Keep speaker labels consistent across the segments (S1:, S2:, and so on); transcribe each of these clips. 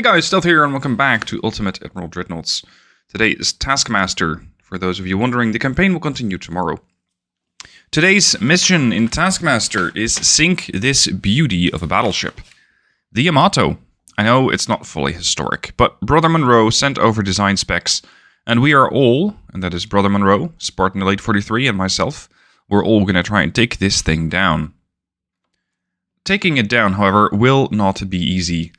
S1: Hey guys, Stealth here and welcome back to Ultimate Admiral Dreadnoughts. Today is Taskmaster. For those of you wondering, the campaign will continue tomorrow. Today's mission in Taskmaster is sink this beauty of a battleship. The Yamato. I know it's not fully historic, but BrotherMunro sent over design specs, and we are all, and that is BrotherMunro, Spartan Elite 43 and myself, we're all going to try and take this thing down. Taking it down, however, will not be easy.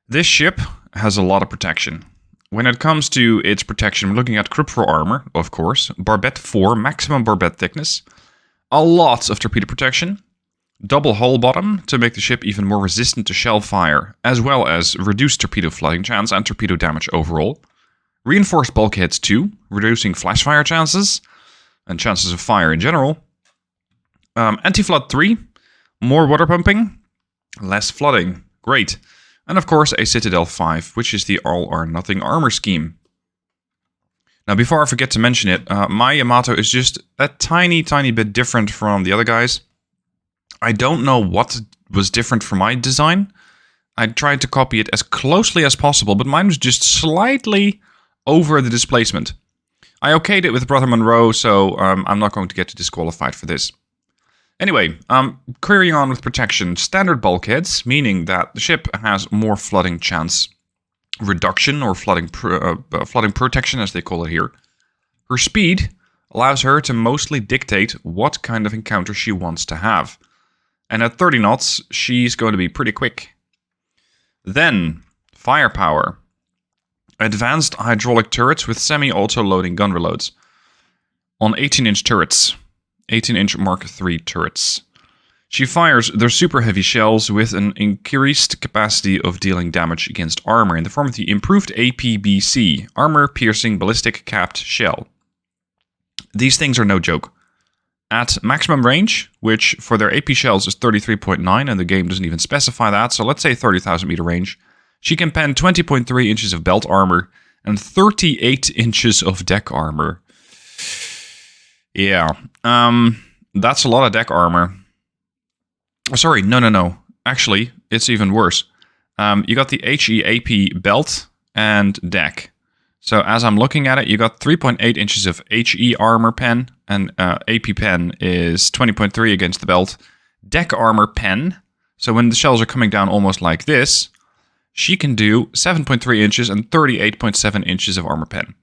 S1: This ship has a lot of protection. When it comes to its protection, we're looking at Crypt 4 armor, of course, Barbette 4, maximum barbette thickness, a lot of torpedo protection, double hull bottom to make the ship even more resistant to shell fire, as well as reduced torpedo flooding chance and torpedo damage overall, reinforced bulkheads 2, reducing flash fire chances, and chances of fire in general, anti-flood 3, more water pumping, less flooding, great. And of course a Citadel 5, which is the all-or-nothing armor scheme. Now before I forget to mention it, my Yamato is just a tiny bit different from the other guys. I don't know what was different from my design. I tried to copy it as closely as possible, but mine was just slightly over the displacement. I okayed it with BrotherMunro, so I'm not going to get disqualified for this. Anyway, carrying on with protection, standard bulkheads, meaning that the ship has more flooding chance reduction, or flooding protection as they call it here. Her speed allows her to mostly dictate what kind of encounter she wants to have. And at 30 knots, she's going to be pretty quick. Then, firepower. Advanced hydraulic turrets with semi-auto loading gun reloads. On 18-inch turrets. 18-inch Mark III turrets. She fires their super heavy shells with an increased capacity of dealing damage against armor in the form of the improved APBC, Armor Piercing Ballistic Capped Shell. These things are no joke. At maximum range, which for their AP shells is 33.9, and the game doesn't even specify that, so let's say 30,000 meter range, she can pen 20.3 inches of belt armor and 38 inches of deck armor. Yeah, that's a lot of deck armor. Sorry, no. Actually, it's even worse. You got the HE-AP belt and deck. So as I'm looking at it, you got 3.8 inches of HE armor pen, and AP pen is 20.3 against the belt. Deck armor pen, so when the shells are coming down almost like this, she can do 7.3 inches and 38.7 inches of armor pen.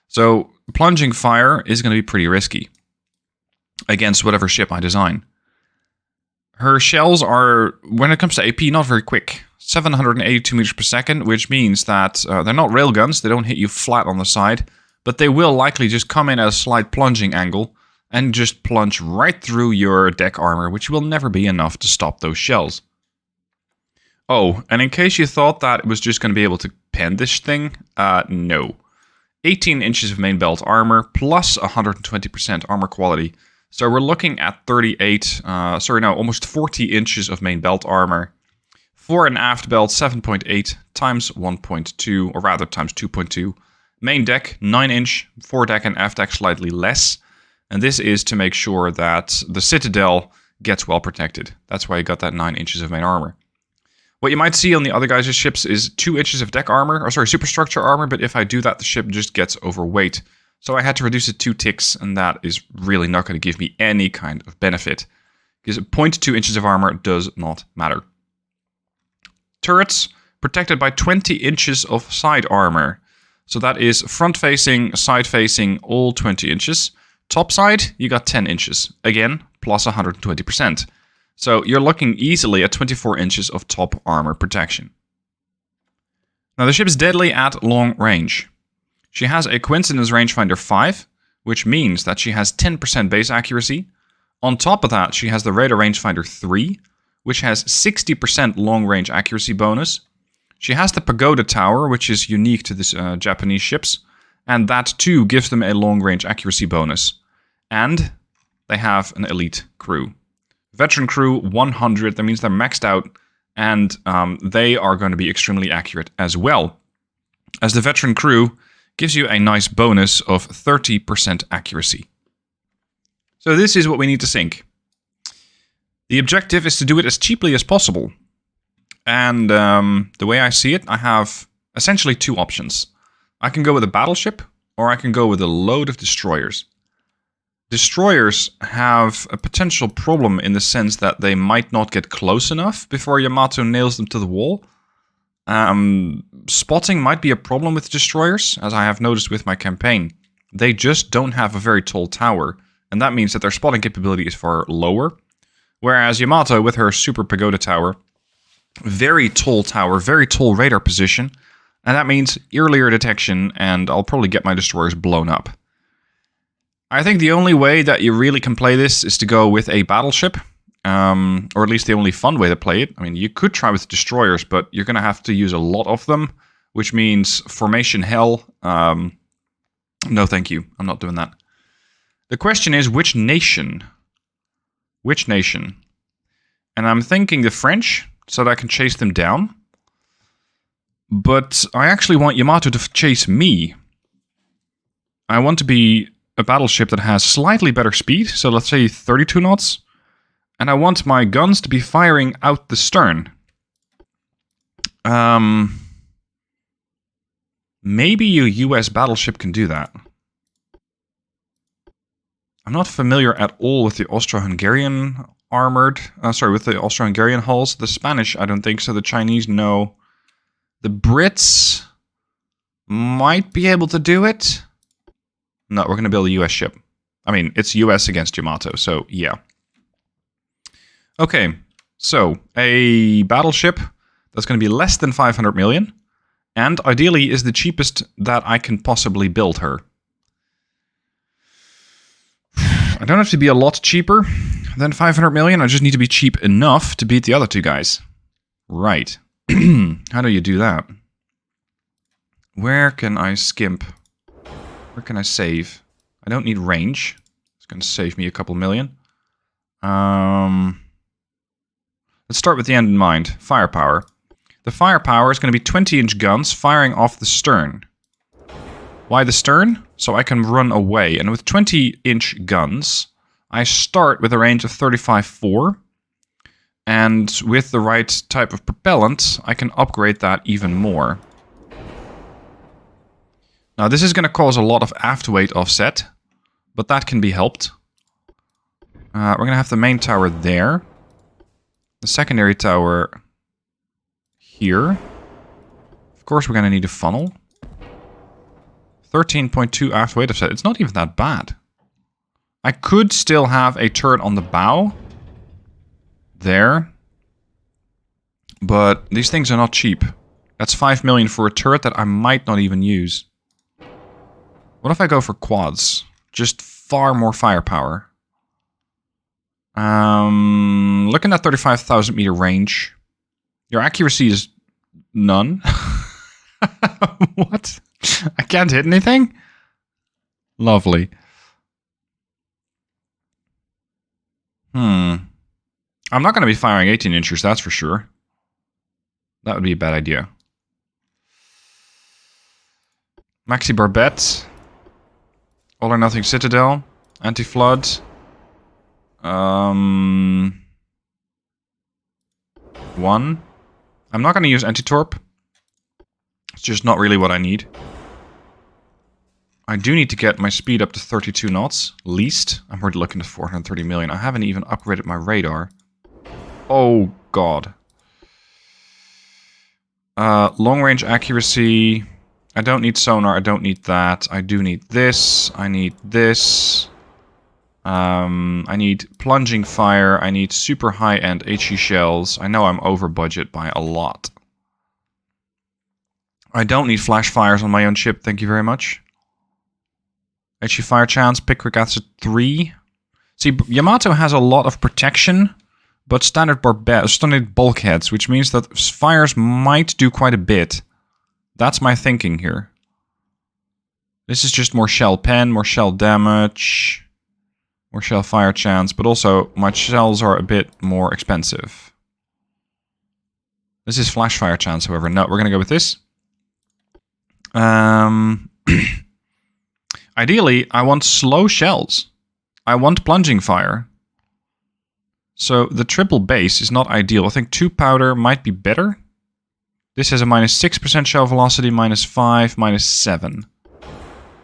S1: So plunging fire is going to be pretty risky against whatever ship I design. Her shells are, when it comes to AP, not very quick. 782 meters per second, which means that they're not railguns, they don't hit you flat on the side, but they will likely just come in at a slight plunging angle and just plunge right through your deck armor, which will never be enough to stop those shells. Oh, and in case you thought that it was just going to be able to pen this thing, no. 18 inches of main belt armor plus 120% armor quality. So we're looking at almost 40 inches of main belt armor. Fore and aft belt 7.8 times 1.2, or rather times 2.2. Main deck 9 inch, fore deck and aft deck slightly less. And this is to make sure that the Citadel gets well protected. That's why you got that 9 inches of main armor. What you might see on the other guys' ships is 2 inches of deck armor, superstructure armor, but if I do that, the ship just gets overweight. So I had to reduce it 2 ticks, and that is really not going to give me any kind of benefit. Because 0.2 inches of armor does not matter. Turrets, protected by 20 inches of side armor. So that is front-facing, side-facing, all 20 inches. Top side, you got 10 inches. Again, plus 120%. So you're looking easily at 24 inches of top armor protection. Now the ship is deadly at long range. She has a coincidence rangefinder 5, which means that she has 10% base accuracy. On top of that, she has the radar rangefinder 3, which has 60% long range accuracy bonus. She has the pagoda tower, which is unique to this Japanese ships, and that too gives them a long range accuracy bonus. And they have an elite crew. Veteran crew 100, that means they're maxed out, and they are going to be extremely accurate as well. As the veteran crew gives you a nice bonus of 30% accuracy. So this is what we need to sink. The objective is to do it as cheaply as possible. And the way I see it, I have essentially two options. I can go with a battleship, or I can go with a load of destroyers. Destroyers have a potential problem in the sense that they might not get close enough before Yamato nails them to the wall. Spotting might be a problem with destroyers, as I have noticed with my campaign. They just don't have a very tall tower, and that means that their spotting capability is far lower. Whereas Yamato, with her super pagoda tower, very tall tower, very tall radar position, and that means earlier detection, and I'll probably get my destroyers blown up. I think the only way that you really can play this is to go with a battleship, or at least the only fun way to play it. I mean, you could try with destroyers, but you're going to have to use a lot of them, which means formation hell. No, thank you. I'm not doing that. The question is, which nation? Which nation? And I'm thinking the French, so that I can chase them down. But I actually want Yamato to chase me. I want to be a battleship that has slightly better speed, so let's say 32 knots. And I want my guns to be firing out the stern. Maybe a US battleship can do that. I'm not familiar at all with the Austro-Hungarian armored... with the Austro-Hungarian hulls. The Spanish, I don't think so. The Chinese, no. The Brits might be able to do it. No, we're going to build a US ship. I mean, it's US against Yamato, so yeah. Okay, so a battleship that's going to be less than 500 million. And ideally is the cheapest that I can possibly build her. I don't have to be a lot cheaper than 500 million. I just need to be cheap enough to beat the other two guys. Right. How do you do that? Where can I skimp? Where can I save? I don't need range. It's going to save me a couple million. Let's start with the end in mind. Firepower. The firepower is going to be 20-inch guns firing off the stern. Why the stern? So I can run away. And with 20-inch guns, I start with a range of 35.4. And with the right type of propellant, I can upgrade that even more. Now this is going to cause a lot of aft weight offset, but that can be helped. We're going to have the main tower there. The secondary tower here. Of course we're going to need a funnel. 13.2 aft weight offset. It's not even that bad. I could still have a turret on the bow. There. But these things are not cheap. That's 5 million for a turret that I might not even use. What if I go for quads? Just far more firepower. Looking at 35,000 meter range. Your accuracy is none. What? I can't hit anything? Lovely. I'm not going to be firing 18 inches, that's for sure. That would be a bad idea. Maxi Barbette. All or Nothing Citadel. Anti-Flood. One. I'm not going to use Anti-Torp. It's just not really what I need. I do need to get my speed up to 32 knots, least. I'm already looking at 430 million. I haven't even upgraded my radar. Oh, God. Long range accuracy. I don't need sonar. I don't need that. I do need this. I need this. I need plunging fire. I need super high-end HE shells. I know I'm over budget by a lot. I don't need flash fires on my own ship. Thank you very much. HE fire chance. Pickwick acid 3. See, Yamato has a lot of protection, but standard bulkheads, which means that fires might do quite a bit. That's my thinking here. This is just more shell pen, more shell damage, more shell fire chance, but also my shells are a bit more expensive. This is flash fire chance, however. No, we're going to go with this. Ideally, I want slow shells. I want plunging fire. So the triple base is not ideal. I think 2 powder might be better. This has a -6% shell velocity, -5, -7.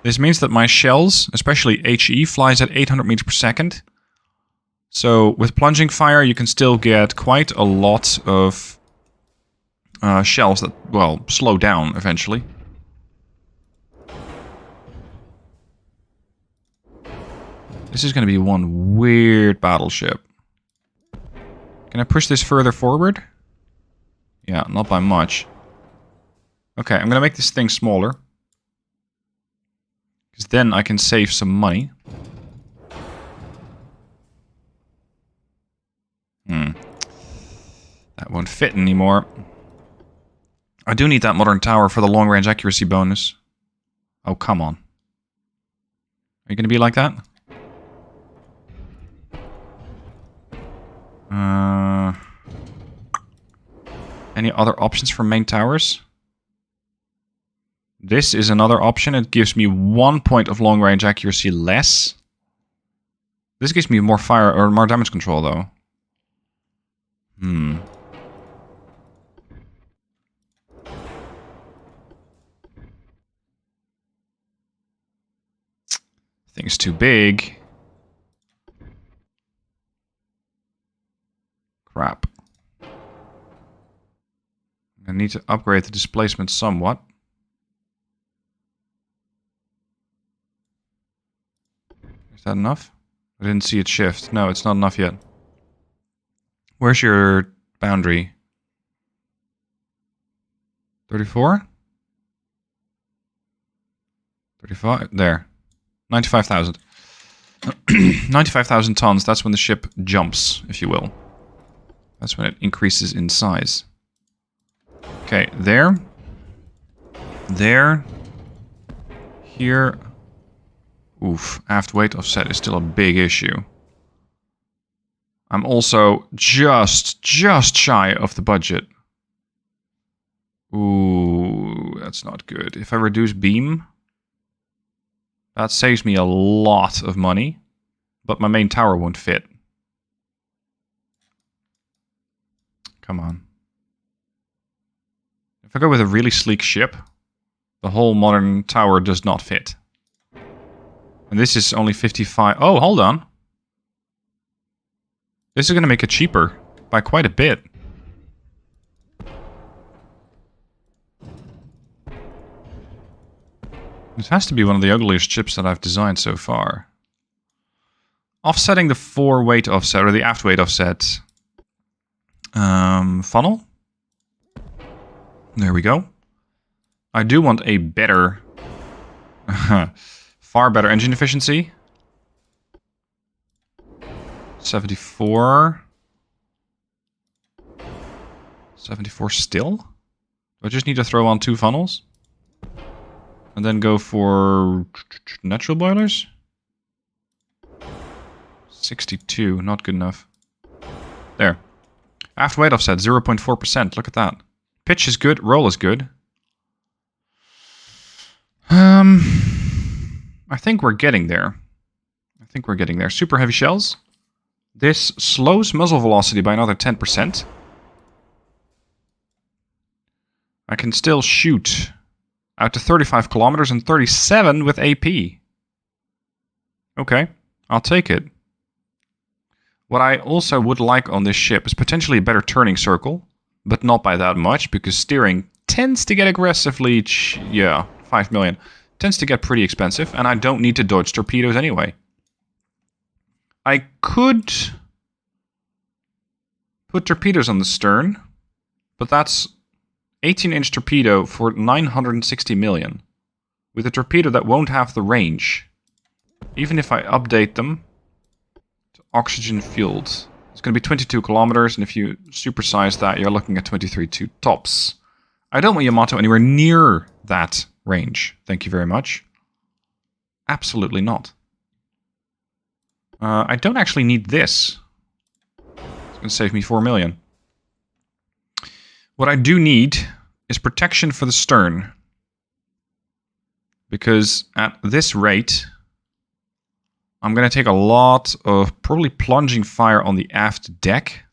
S1: This means that my shells, especially HE, flies at 800 meters per second. So with plunging fire, you can still get quite a lot of shells that, well, slow down eventually. This is going to be one weird battleship. Can I push this further forward? Yeah, not by much. Okay, I'm going to make this thing smaller. Because then I can save some money. That won't fit anymore. I do need that modern tower for the long-range accuracy bonus. Oh, come on. Are you going to be like that? Any other options for main towers? This is another option. It gives me 1 point of long-range accuracy less. This gives me more fire or more damage control, though. Thing's too big. Crap. I need to upgrade the displacement somewhat. Is that enough? I didn't see it shift. No, it's not enough yet. Where's your boundary? 34? 35? There. 95,000. 95,000 tons. That's when the ship jumps, if you will. That's when it increases in size. Okay, there. There. Here. Oof, aft weight offset is still a big issue. I'm also just shy of the budget. Ooh, that's not good. If I reduce beam, that saves me a lot of money, but my main tower won't fit. Come on. If I go with a really sleek ship, the whole modern tower does not fit. And this is only 55... Oh, hold on. This is going to make it cheaper by quite a bit. This has to be one of the ugliest ships that I've designed so far. Offsetting the fore-weight offset, or the aft-weight offset. Funnel. There we go. I do want a better... far better engine efficiency. 74. 74 still? Do I just need to throw on 2 funnels? And then go for natural boilers? 62, not good enough. There. Aft weight offset, 0.4%. Look at that. Pitch is good, roll is good. I think we're getting there. Super heavy shells. This slows muzzle velocity by another 10%. I can still shoot out to 35 kilometers and 37 with AP. Okay, I'll take it. What I also would like on this ship is potentially a better turning circle, but not by that much, because steering tends to get aggressively... 5 million. Tends to get pretty expensive, and I don't need to dodge torpedoes anyway. I could put torpedoes on the stern, but that's 18-inch torpedo for 960 million. With a torpedo that won't have the range. Even if I update them to oxygen-fueled. It's going to be 22 kilometers, and if you supersize that, you're looking at 23.2 tops. I don't want Yamato anywhere near that range. Thank you very much. Absolutely not. I don't actually need this. It's going to save me 4 million. What I do need is protection for the stern. Because at this rate, I'm going to take a lot of probably plunging fire on the aft deck.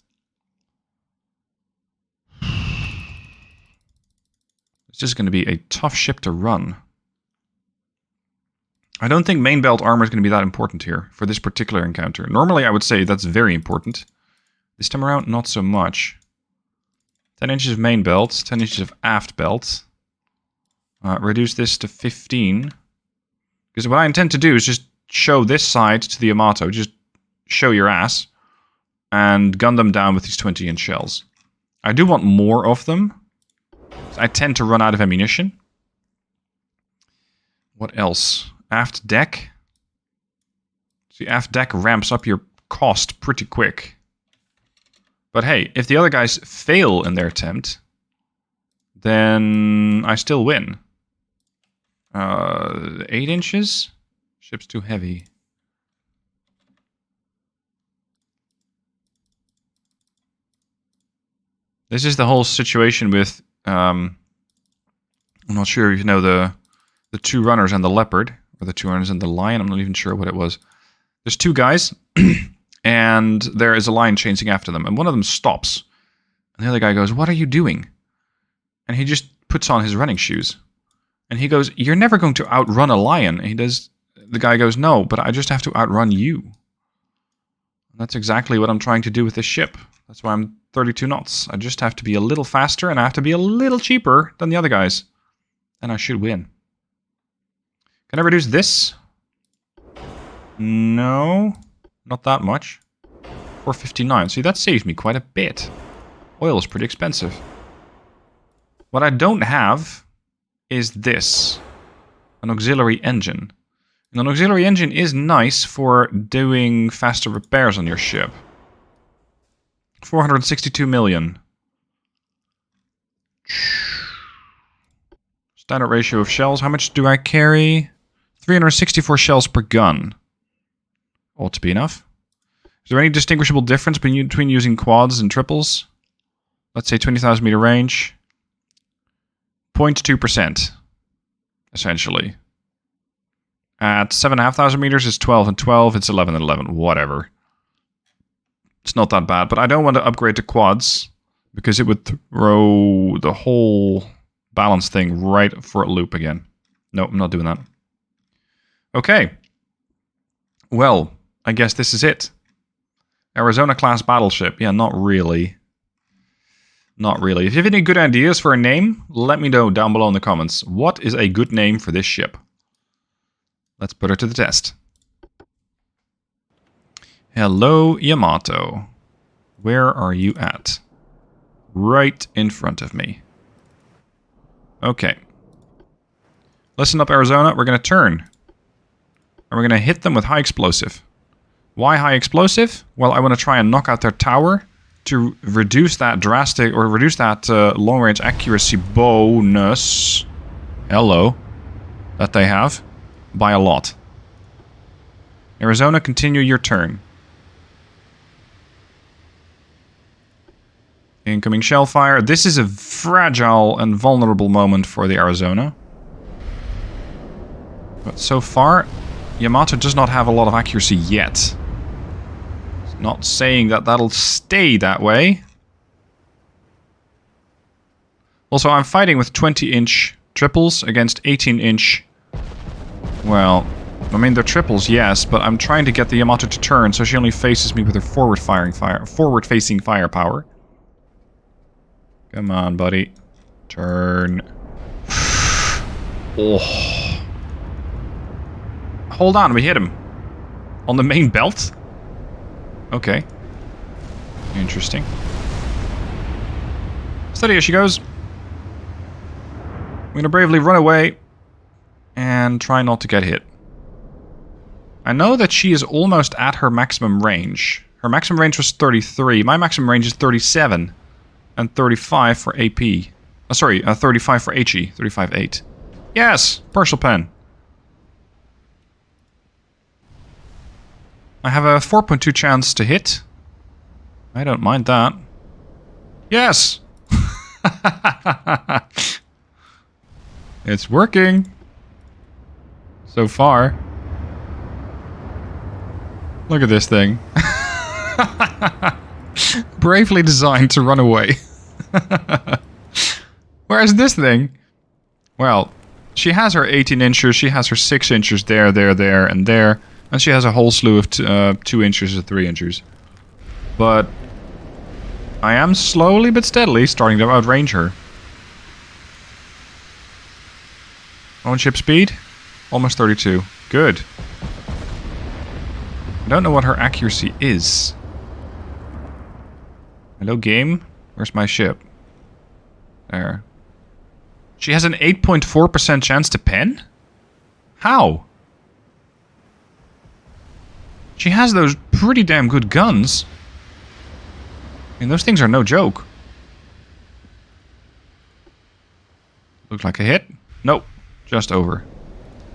S1: just going to be a tough ship to run. I don't think main belt armor is going to be that important here for this particular encounter. Normally, I would say that's very important. This time around, not so much. 10 inches of main belt, 10 inches of aft belt. Reduce this to 15. Because what I intend to do is just show this side to the Yamato. Just show your ass. And gun them down with these 20-inch shells. I do want more of them. I tend to run out of ammunition. What else? Aft deck. See, aft deck ramps up your cost pretty quick. But hey, if the other guys fail in their attempt, then I still win. 8 inches? Ship's too heavy. This is the whole situation with, I'm not sure if you know the two runners and the leopard, or the two runners and the lion, I'm not even sure what it was. There's two guys, and there is a lion chasing after them, and one of them stops. And the other guy goes, "What are you doing?" And he just puts on his running shoes. And he goes, "You're never going to outrun a lion." And the guy goes, "No, but I just have to outrun you." And that's exactly what I'm trying to do with this ship. That's why I'm 32 knots. I just have to be a little faster, and I have to be a little cheaper than the other guys. And I should win. Can I reduce this? No, not that much. 459. See, that saves me quite a bit. Oil is pretty expensive. What I don't have is this. An auxiliary engine. And an auxiliary engine is nice for doing faster repairs on your ship. 462 million. Standard ratio of shells. How much do I carry? 364 shells per gun. Ought to be enough. Is there any distinguishable difference between using quads and triples? Let's say 20,000 meter range. 0.2%. Essentially. At 7,500 meters, it's 12 and 12. It's 11 and 11. Whatever. It's not that bad. But I don't want to upgrade to quads, because it would throw the whole balance thing right for a loop again. No, I'm not doing that. Okay. Well, I guess this is it. Arizona-class battleship. Yeah, not really. Not really. If you have any good ideas for a name, let me know down below in the comments. What is a good name for this ship? Let's put her to the test. Hello, Yamato. Where are you at? Right in front of me. Okay. Listen up, Arizona. We're going to turn. And we're going to hit them with high explosive. Why high explosive? Well, I want to try and knock out their tower to reduce that drastic, or reduce that long-range accuracy bonus. Hello. That they have. By a lot. Arizona, continue your turn. Incoming shell fire. This is a fragile and vulnerable moment for the Arizona. But so far, Yamato does not have a lot of accuracy yet. It's not saying that that'll stay that way. Also, I'm fighting with 20-inch triples against 18-inch... Well, I mean, they're triples, yes, but I'm trying to get the Yamato to turn, so she only faces me with her forward-facing firepower. Come on, buddy. Turn. Oh. Hold on, we hit him. On the main belt? Okay. Interesting. Steady as she goes. I'm gonna bravely run away and try not to get hit. I know that she is almost at her maximum range. Her maximum range was 33. My maximum range is 37. And 35 for AP. Oh, sorry, 35 for HE. 35.8. Yes! Partial pen. I have a 4.2 chance to hit. I don't mind that. Yes! It's working. So far. Look at this thing. Bravely designed to run away. Whereas this thing Well, she has her 18 inchers, she has her 6 inchers there, and there. And she has a whole slew of 2 inches or 3 inches. But I am slowly but steadily starting to outrange her. On ship speed? Almost 32. Good. I don't know what her accuracy is. Hello, game? Where's my ship? There. She has an 8.4% chance to pen? How? She has those pretty damn good guns. I mean, those things are no joke. Looks like a hit. Nope. Just over.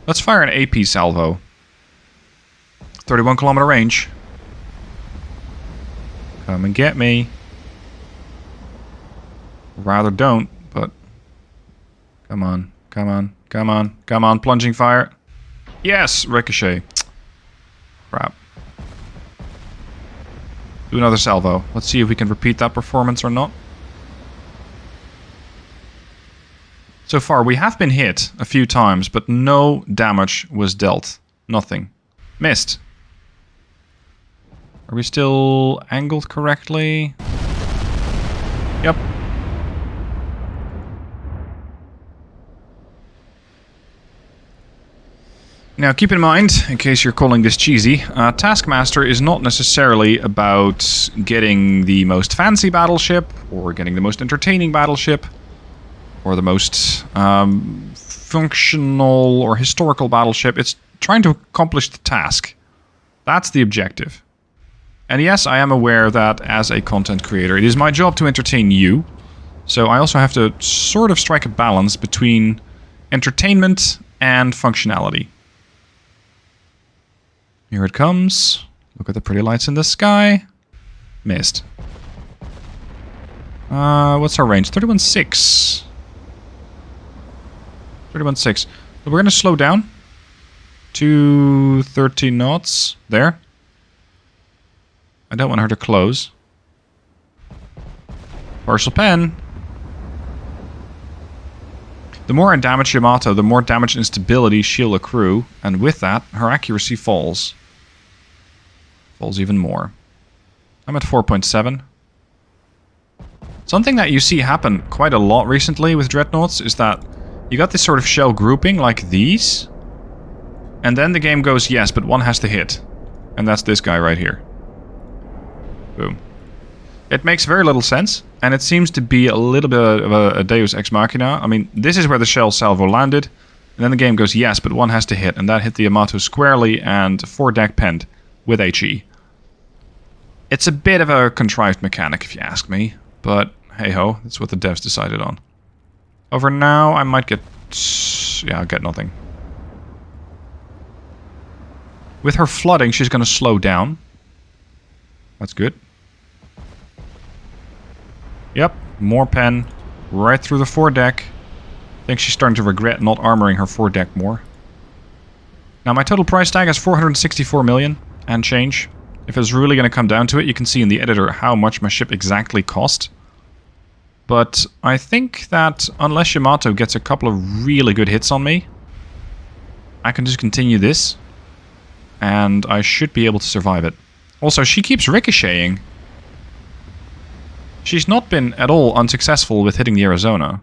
S1: Let's fire an AP salvo. 31 kilometer range. Come and get me. Rather don't, but... Come on. Come on. Come on. Come on. Plunging fire. Yes! Ricochet. Crap. Do another salvo. Let's see if we can repeat that performance or not. So far, we have been hit a few times, but no damage was dealt. Nothing. Missed. Are we still angled correctly? Yep. Now, keep in mind, in case you're calling this cheesy, Taskmaster is not necessarily about getting the most fancy battleship, or getting the most entertaining battleship, or the most functional or historical battleship. It's trying to accomplish the task. That's the objective. And yes, I am aware that as a content creator, it is my job to entertain you. So I also have to sort of strike a balance between entertainment and functionality. Here it comes. Look at the pretty lights in the sky. Missed. What's our range? 31.6. 31.6. We're going to slow down to 13 knots. There. I don't want her to close. Partial pen. The more I damage Yamato, the more damage and instability she'll accrue, and with that, her accuracy falls. Falls even more. I'm at 4.7. Something that you see happen quite a lot recently with Dreadnoughts is that you got this sort of shell grouping like these, and then the game goes, yes, but one has to hit. And that's this guy right here. Boom. It makes very little sense, and it seems to be a little bit of a deus ex machina. I mean, this is where the shell salvo landed, and then the game goes, yes, but one has to hit, and that hit the Yamato squarely and 4-deck penned with HE. It's a bit of a contrived mechanic, if you ask me, but hey-ho, that's what the devs decided on. Over now, I might get... yeah, I'll get nothing. With her flooding, she's going to slow down. That's good. Yep, more pen, right through the 4-deck. I think she's starting to regret not armoring her 4-deck more. Now my total price tag is 464 million and change. If it's really going to come down to it, you can see in the editor how much my ship exactly cost. But I think that unless Yamato gets a couple of really good hits on me, I can just continue this, and I should be able to survive it. Also, she keeps ricocheting. She's not been at all unsuccessful with hitting the Arizona.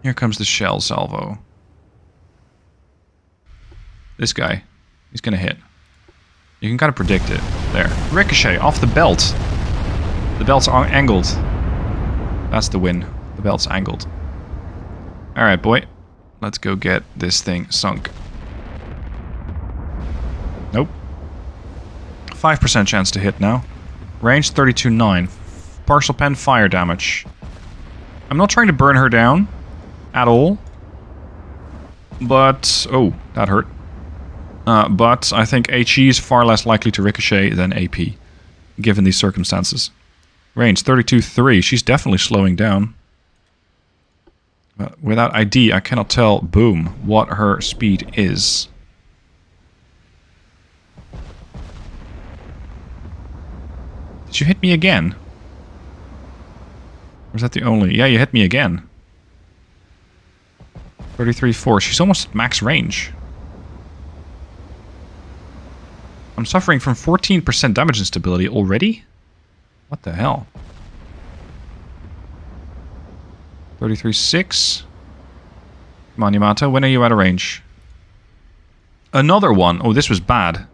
S1: Here comes the shell salvo. This guy, he's gonna hit. You can kind of predict it. There. Ricochet, off the belt. The belt's angled. That's the win. The belt's angled. Alright, boy. Let's go get this thing sunk. Nope. 5% chance to hit now. Range 32.9. Partial pen fire damage. I'm not trying to burn her down at all. But... oh, that hurt. But I think HE is far less likely to ricochet than AP, given these circumstances. Range 32.3. She's definitely slowing down. Without ID, I cannot tell, boom, what her speed is. Did you hit me again? Or is that the only... yeah, you hit me again. 33.4. She's almost at max range. I'm suffering from 14% damage instability already? What the hell? 33.6. Come on, Yamato. When are you out of range? Another one. Oh, this was bad.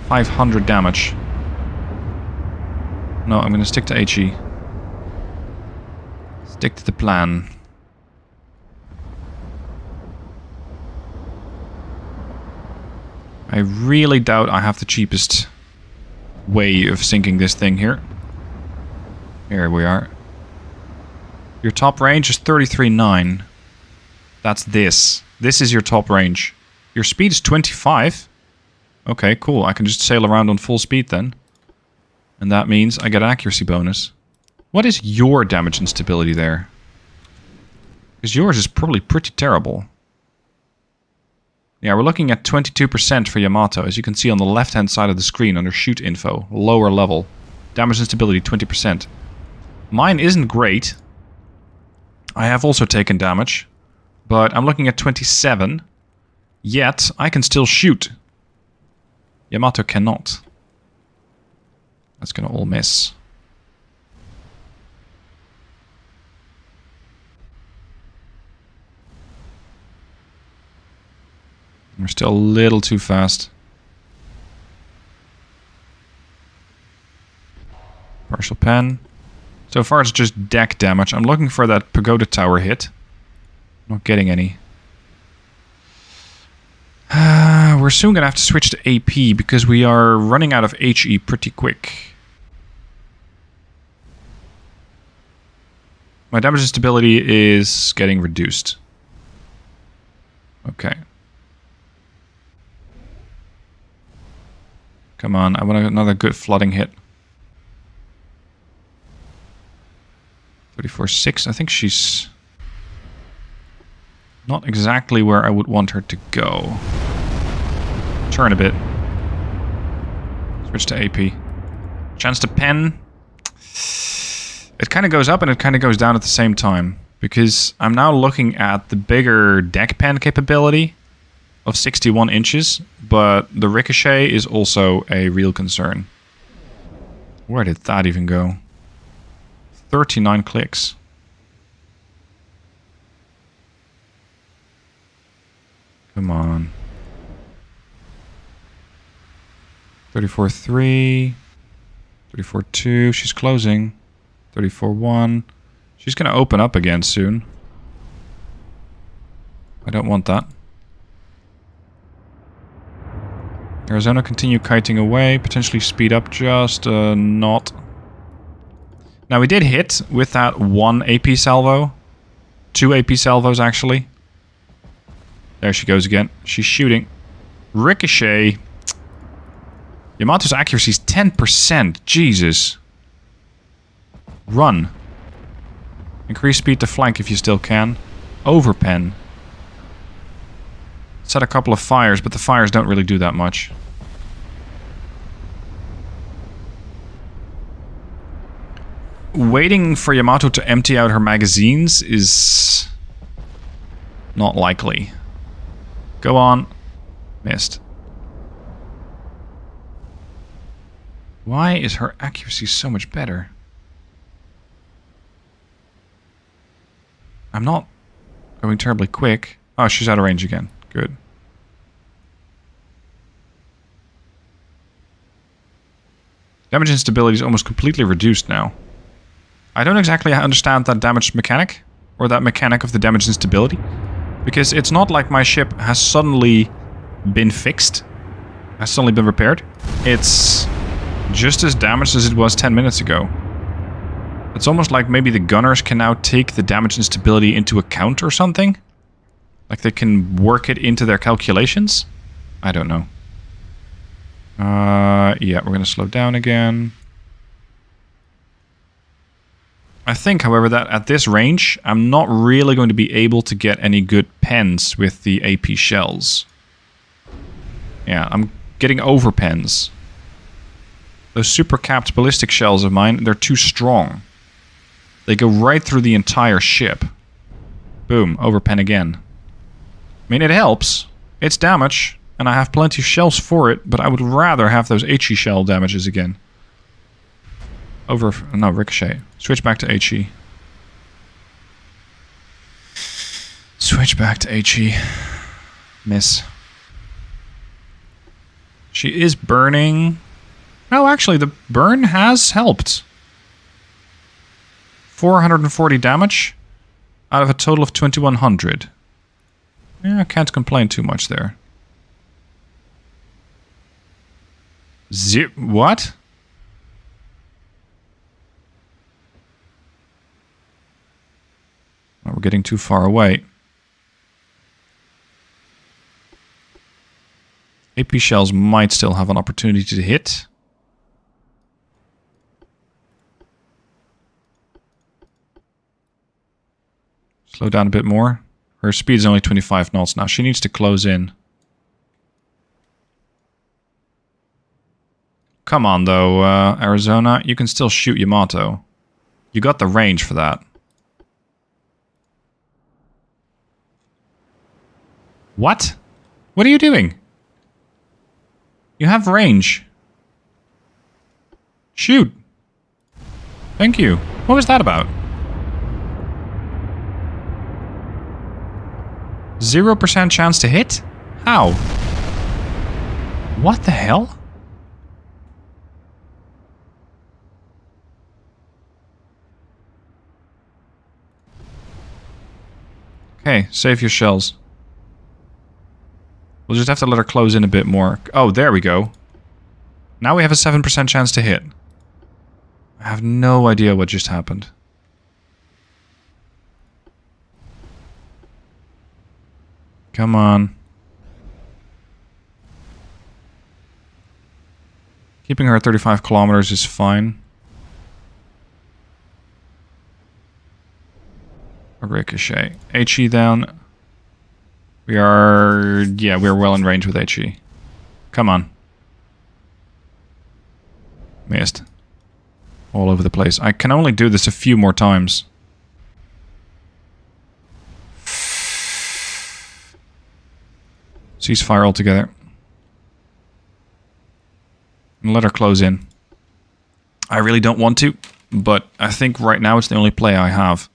S1: 500 damage. No, I'm going to stick to HE. Stick to the plan. I really doubt I have the cheapest way of sinking this thing here. Here we are. Your top range is 33.9. That's this. This is your top range. Your speed is 25. Okay, cool. I can just sail around on full speed then. And that means I get an accuracy bonus. What is your damage and stability there? Because yours is probably pretty terrible. Yeah, we're looking at 22% for Yamato, as you can see on the left-hand side of the screen under shoot info, lower level. Damage and stability, 20%. Mine isn't great. I have also taken damage, but I'm looking at 27. Yet, I can still shoot. Yamato cannot. That's gonna all miss. We're still a little too fast. Partial pen. So far it's just deck damage. I'm looking for that pagoda tower hit. Not getting any. We're soon gonna have to switch to AP because we are running out of HE pretty quick. My damage and stability is getting reduced. Okay. Come on, I want another good flooding hit. 34.6, I think she's not exactly where I would want her to go. Turn a bit. Switch to AP. Chance to pen. It kind of goes up and it kind of goes down at the same time. Because I'm now looking at the bigger deck pen capability of 61 inches. But the ricochet is also a real concern. Where did that even go? 39 clicks. Come on. 34.3. 34.2. She's closing. 34.1. She's going to open up again soon. I don't want that. Arizona continue kiting away. Potentially speed up just not. Now we did hit with that one AP salvo. 2 AP salvos actually. There she goes again. She's shooting. Ricochet. Yamato's accuracy is 10%. Jesus. Run. Increase speed to flank if you still can. Overpen. Set a couple of fires, but the fires don't really do that much. Waiting for Yamato to empty out her magazines is not likely. Go on. Missed. Why is her accuracy so much better? I'm not going terribly quick. Oh, she's out of range again. Good. Damage instability is almost completely reduced now. I don't exactly understand that damage mechanic, or that mechanic of the damage instability, because it's not like my ship has suddenly been fixed, has suddenly been repaired. It's just as damaged as it was 10 minutes ago. It's almost like maybe the gunners can now take the damage instability into account or something. Like they can work it into their calculations? I don't know. Yeah, we're going to slow down again. I think, however, that at this range, I'm not really going to be able to get any good pens with the AP shells. Yeah, I'm getting over pens. Those super capped ballistic shells of mine, they're too strong. They go right through the entire ship. Boom, overpen again. I mean, it helps. It's damage, and I have plenty of shells for it, but I would rather have those HE shell damages again. No, ricochet. Switch back to HE. Switch back to HE. Miss. She is burning. No, actually, the burn has helped. 440 damage out of a total of 2100. Yeah, I can't complain too much there. What? Oh, we're getting too far away. AP shells might still have an opportunity to hit. Slow down a bit more. Her speed is only 25 knots now. She needs to close in. Come on, though, Arizona. You can still shoot Yamato. You got the range for that. What? What are you doing? You have range. Shoot. Thank you. What was that about? 0% chance to hit? How? What the hell? Okay, save your shells. We'll just have to let her close in a bit more. Oh, there we go. Now we have a 7% chance to hit. I have no idea what just happened. Come on. Keeping her at 35 kilometers is fine. A ricochet. HE down. We are... yeah, we're well in range with HE. Come on. Missed. All over the place. I can only do this a few more times. Ceasefire altogether. And let her close in. I really don't want to, but I think right now it's the only play I have.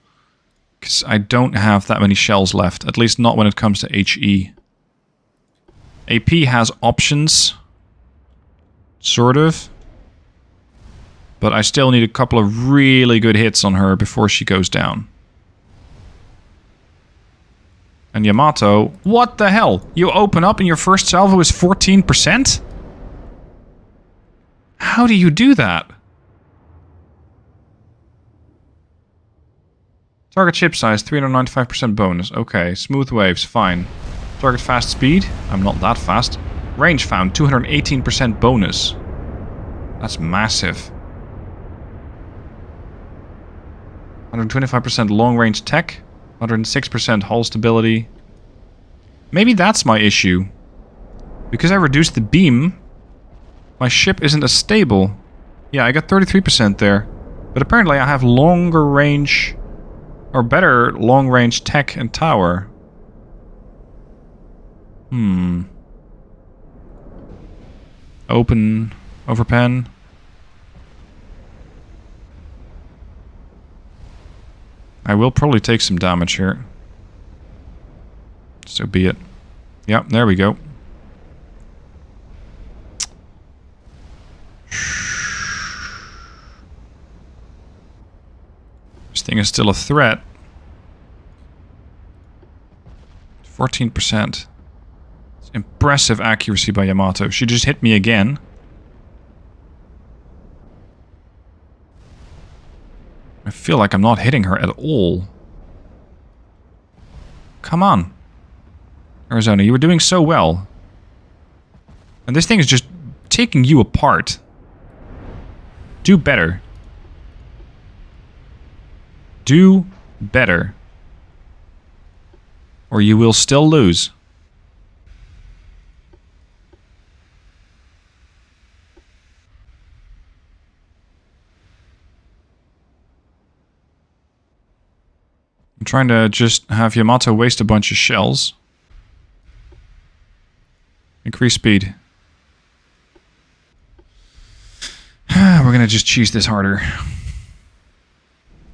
S1: Because I don't have that many shells left. At least not when it comes to HE. AP has options. Sort of. But I still need a couple of really good hits on her before she goes down. And Yamato... what the hell? You open up and your first salvo is 14%? How do you do that? Target ship size, 395% bonus. Okay, smooth waves, fine. Target fast speed? I'm not that fast. Range found, 218% bonus. That's massive. 125% long range tech. 106% hull stability. Maybe that's my issue. Because I reduced the beam, my ship isn't as stable. Yeah, I got 33% there. But apparently I have longer range... or better long-range tech and tower. Open. Overpen. I will probably take some damage here. So be it. Yep, there we go. This thing is still a threat. 14%. It's impressive accuracy by Yamato. She just hit me again. I feel like I'm not hitting her at all. Come on. Arizona, you were doing so well. And this thing is just taking you apart. Do better. Do better. Or you will still lose. I'm Trying to just have Yamato waste a bunch of shells. Increase speed. We're gonna just cheese this harder.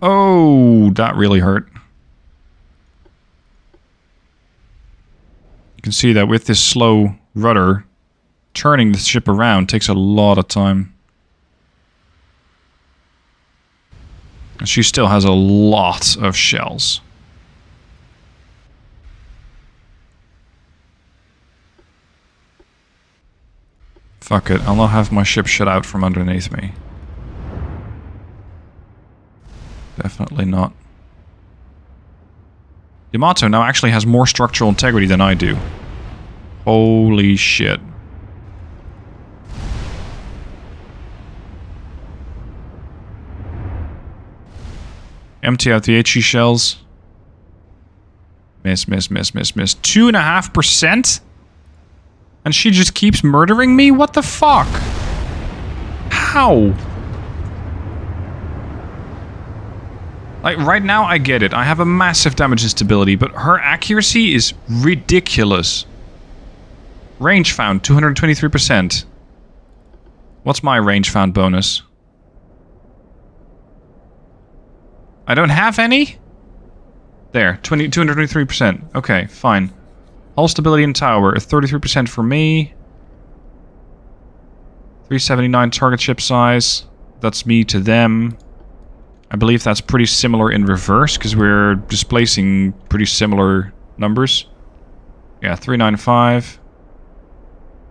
S1: Oh, that really hurt. You can see that with this slow rudder, turning the ship around takes a lot of time. And she still has a lot of shells. Fuck it, I'll not have my ship shut out from underneath me. Definitely not. Yamato now actually has more structural integrity than I do. Holy shit. Empty out the HE shells. Miss, miss, miss, miss, miss. 2.5%? And she just keeps murdering me? What the fuck? How? Like, right now I get it. I have a massive damage instability, but her accuracy is ridiculous. Range found, 223%. What's my range found bonus? I don't have any? There, 223%. Okay, fine. Hull stability and tower, 33% for me. 379 target ship size. That's me to them. I believe that's pretty similar in reverse, because we're displacing pretty similar numbers. Yeah, 395.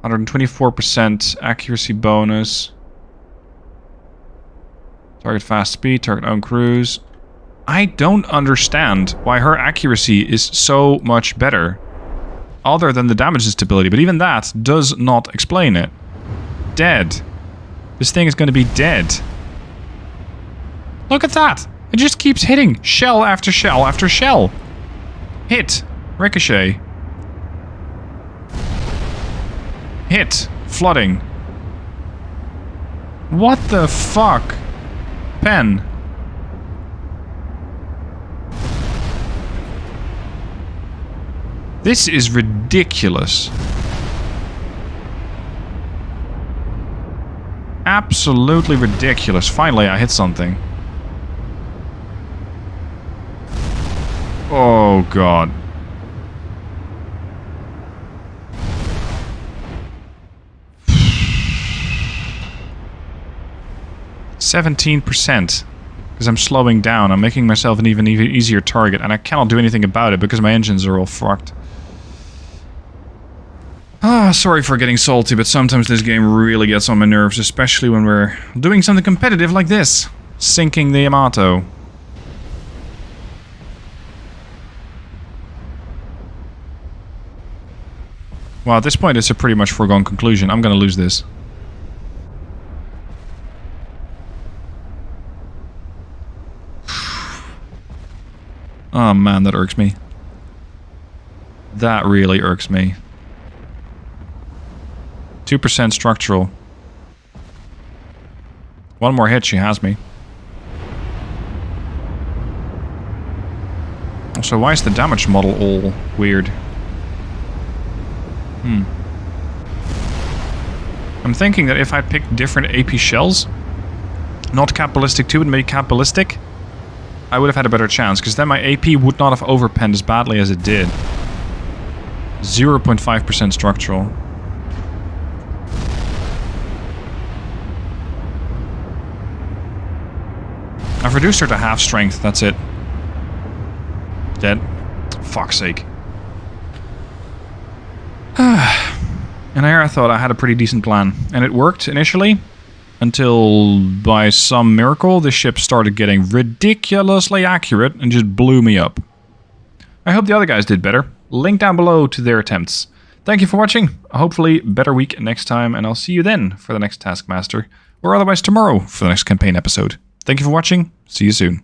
S1: 124% accuracy bonus. Target fast speed, target own cruise. I don't understand why her accuracy is so much better. Other than the damage instability, but even that does not explain it. Dead. This thing is going to be dead. Look at that! It just keeps hitting shell after shell after shell. Hit. Ricochet. Hit. Flooding. What the fuck? Pen. This is ridiculous. Absolutely ridiculous. Finally, I hit something. Oh, God. %, because I'm slowing down. I'm making myself an even easier target, and I cannot do anything about it because my engines are all fucked. Ah, sorry for getting salty, but sometimes this game really gets on my nerves, especially when we're doing something competitive like this. Sinking the Yamato. Well, at this point it's a pretty much foregone conclusion. I'm gonna lose this. Oh man, that irks me. That really irks me. 2% structural. One more hit, she has me. Also, why is the damage model all weird? I'm thinking that if I picked different AP shells, not cap ballistic 2 and maybe cap ballistic, I would have had a better chance, because then my AP would not have overpenned as badly as it did. 0.5% structural. I've reduced her to half strength, that's it. Dead. Fuck's sake. And here I thought I had a pretty decent plan. And it worked initially, until by some miracle the ship started getting ridiculously accurate and just blew me up. I hope the other guys did better. Link down below to their attempts. Thank you for watching. Hopefully better week next time, and I'll see you then for the next Taskmaster, or otherwise tomorrow for the next campaign episode. Thank you for watching. See you soon.